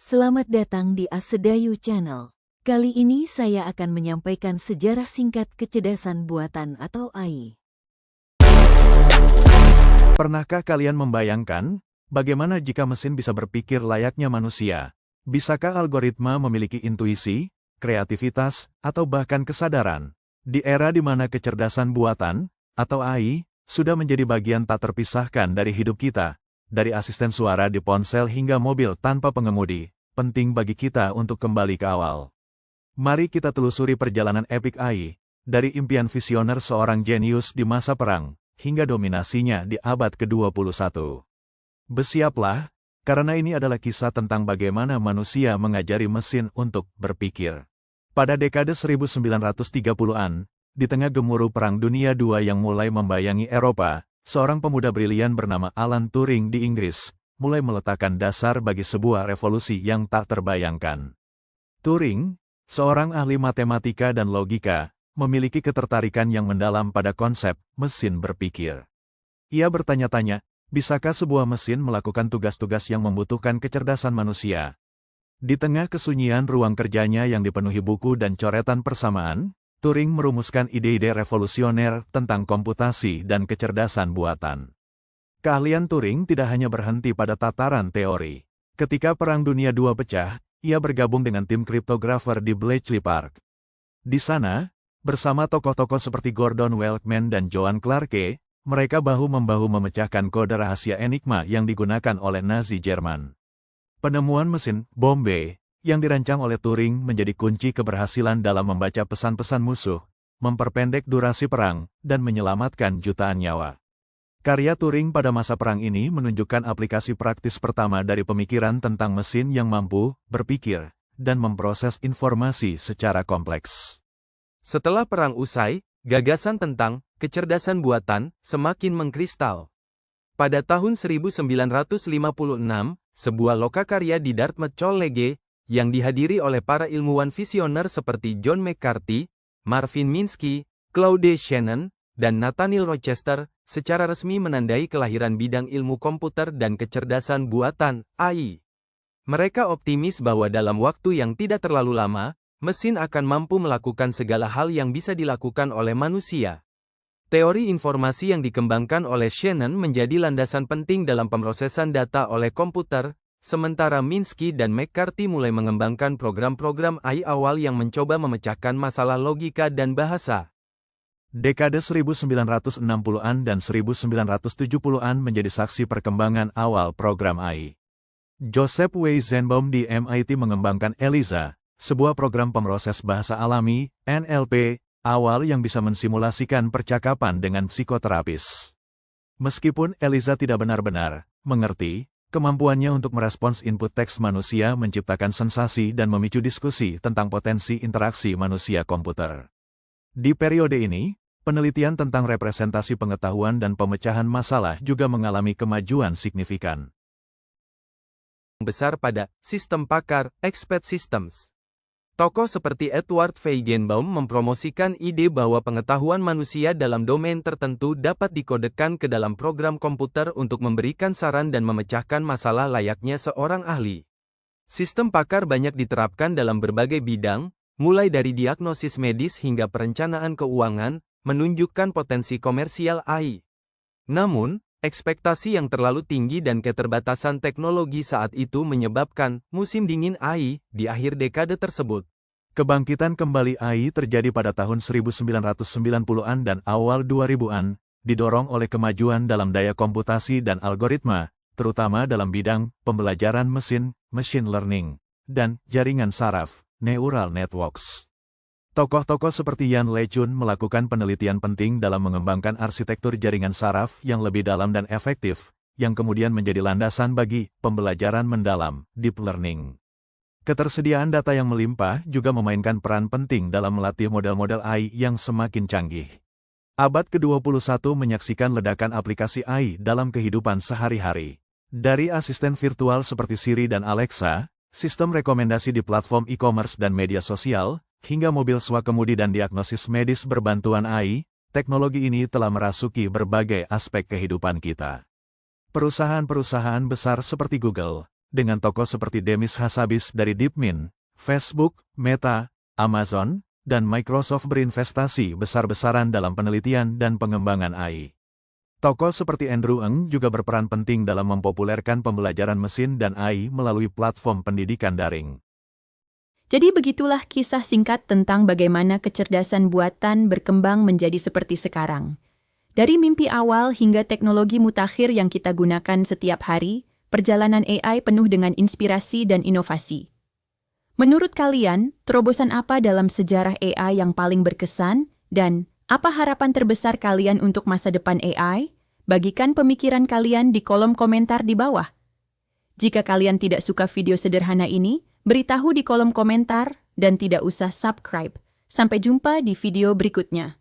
Selamat datang di Asedayu Channel. Kali ini saya akan menyampaikan sejarah singkat kecerdasan buatan atau AI. Pernahkah kalian membayangkan, bagaimana jika mesin bisa berpikir layaknya manusia? Bisakah algoritma memiliki intuisi, kreativitas, atau bahkan kesadaran? Di era di mana kecerdasan buatan, atau AI, sudah menjadi bagian tak terpisahkan dari hidup kita, dari asisten suara di ponsel hingga mobil tanpa pengemudi, penting bagi kita untuk kembali ke awal. Mari kita telusuri perjalanan epik AI, dari impian visioner seorang jenius di masa perang, hingga dominasinya di abad ke-21. Bersiaplah, karena ini adalah kisah tentang bagaimana manusia mengajari mesin untuk berpikir. Pada dekade 1930-an, di tengah gemuruh Perang Dunia II yang mulai membayangi Eropa, seorang pemuda brilian bernama Alan Turing di Inggris, mulai meletakkan dasar bagi sebuah revolusi yang tak terbayangkan. Turing, seorang ahli matematika dan logika, memiliki ketertarikan yang mendalam pada konsep mesin berpikir. Ia bertanya-tanya, bisakah sebuah mesin melakukan tugas-tugas yang membutuhkan kecerdasan manusia? Di tengah kesunyian ruang kerjanya yang dipenuhi buku dan coretan persamaan, Turing merumuskan ide-ide revolusioner tentang komputasi dan kecerdasan buatan. Keahlian Turing tidak hanya berhenti pada tataran teori. Ketika Perang Dunia II pecah, ia bergabung dengan tim kriptografer di Bletchley Park. Di sana, bersama tokoh-tokoh seperti Gordon Welkman dan Joan Clarke, mereka bahu-membahu memecahkan kode rahasia Enigma yang digunakan oleh Nazi Jerman. Penemuan mesin bombe yang dirancang oleh Turing menjadi kunci keberhasilan dalam membaca pesan-pesan musuh, memperpendek durasi perang, dan menyelamatkan jutaan nyawa. Karya Turing pada masa perang ini menunjukkan aplikasi praktis pertama dari pemikiran tentang mesin yang mampu berpikir dan memproses informasi secara kompleks. Setelah perang usai, gagasan tentang kecerdasan buatan semakin mengkristal. Pada tahun 1956, sebuah lokakarya di Dartmouth College, yang dihadiri oleh para ilmuwan visioner seperti John McCarthy, Marvin Minsky, Claude Shannon, dan Nathaniel Rochester, secara resmi menandai kelahiran bidang ilmu komputer dan kecerdasan buatan, AI. Mereka optimis bahwa dalam waktu yang tidak terlalu lama, mesin akan mampu melakukan segala hal yang bisa dilakukan oleh manusia. Teori informasi yang dikembangkan oleh Shannon menjadi landasan penting dalam pemrosesan data oleh komputer, sementara Minsky dan McCarthy mulai mengembangkan program-program AI awal yang mencoba memecahkan masalah logika dan bahasa. Dekade 1960-an dan 1970-an menjadi saksi perkembangan awal program AI. Joseph Weizenbaum di MIT mengembangkan ELIZA, sebuah program pemroses bahasa alami, NLP, awal yang bisa mensimulasikan percakapan dengan psikoterapis. Meskipun ELIZA tidak benar-benar mengerti, kemampuannya untuk merespons input teks manusia menciptakan sensasi dan memicu diskusi tentang potensi interaksi manusia-komputer. Di periode ini, penelitian tentang representasi pengetahuan dan pemecahan masalah juga mengalami kemajuan signifikan. Besar pada sistem pakar, Expert Systems. Tokoh seperti Edward Feigenbaum mempromosikan ide bahwa pengetahuan manusia dalam domain tertentu dapat dikodekan ke dalam program komputer untuk memberikan saran dan memecahkan masalah layaknya seorang ahli. Sistem pakar banyak diterapkan dalam berbagai bidang, mulai dari diagnosis medis hingga perencanaan keuangan, menunjukkan potensi komersial AI. Namun, ekspektasi yang terlalu tinggi dan keterbatasan teknologi saat itu menyebabkan musim dingin AI di akhir dekade tersebut. Kebangkitan kembali AI terjadi pada tahun 1990-an dan awal 2000-an, didorong oleh kemajuan dalam daya komputasi dan algoritma, terutama dalam bidang pembelajaran mesin, machine learning, dan jaringan saraf, neural networks. Tokoh-tokoh seperti Yan LeCun melakukan penelitian penting dalam mengembangkan arsitektur jaringan saraf yang lebih dalam dan efektif, yang kemudian menjadi landasan bagi pembelajaran mendalam, deep learning. Ketersediaan data yang melimpah juga memainkan peran penting dalam melatih model-model AI yang semakin canggih. Abad ke-21 menyaksikan ledakan aplikasi AI dalam kehidupan sehari-hari. Dari asisten virtual seperti Siri dan Alexa, sistem rekomendasi di platform e-commerce dan media sosial, hingga mobil swakemudi dan diagnosis medis berbantuan AI, teknologi ini telah merasuki berbagai aspek kehidupan kita. Perusahaan-perusahaan besar seperti Google, dengan tokoh seperti Demis Hassabis dari DeepMind, Facebook, Meta, Amazon, dan Microsoft berinvestasi besar-besaran dalam penelitian dan pengembangan AI. Tokoh seperti Andrew Ng juga berperan penting dalam mempopulerkan pembelajaran mesin dan AI melalui platform pendidikan daring. Jadi begitulah kisah singkat tentang bagaimana kecerdasan buatan berkembang menjadi seperti sekarang. Dari mimpi awal hingga teknologi mutakhir yang kita gunakan setiap hari, perjalanan AI penuh dengan inspirasi dan inovasi. Menurut kalian, terobosan apa dalam sejarah AI yang paling berkesan, dan apa harapan terbesar kalian untuk masa depan AI? Bagikan pemikiran kalian di kolom komentar di bawah. Jika kalian tidak suka video sederhana ini, beritahu di kolom komentar dan tidak usah subscribe. Sampai jumpa di video berikutnya.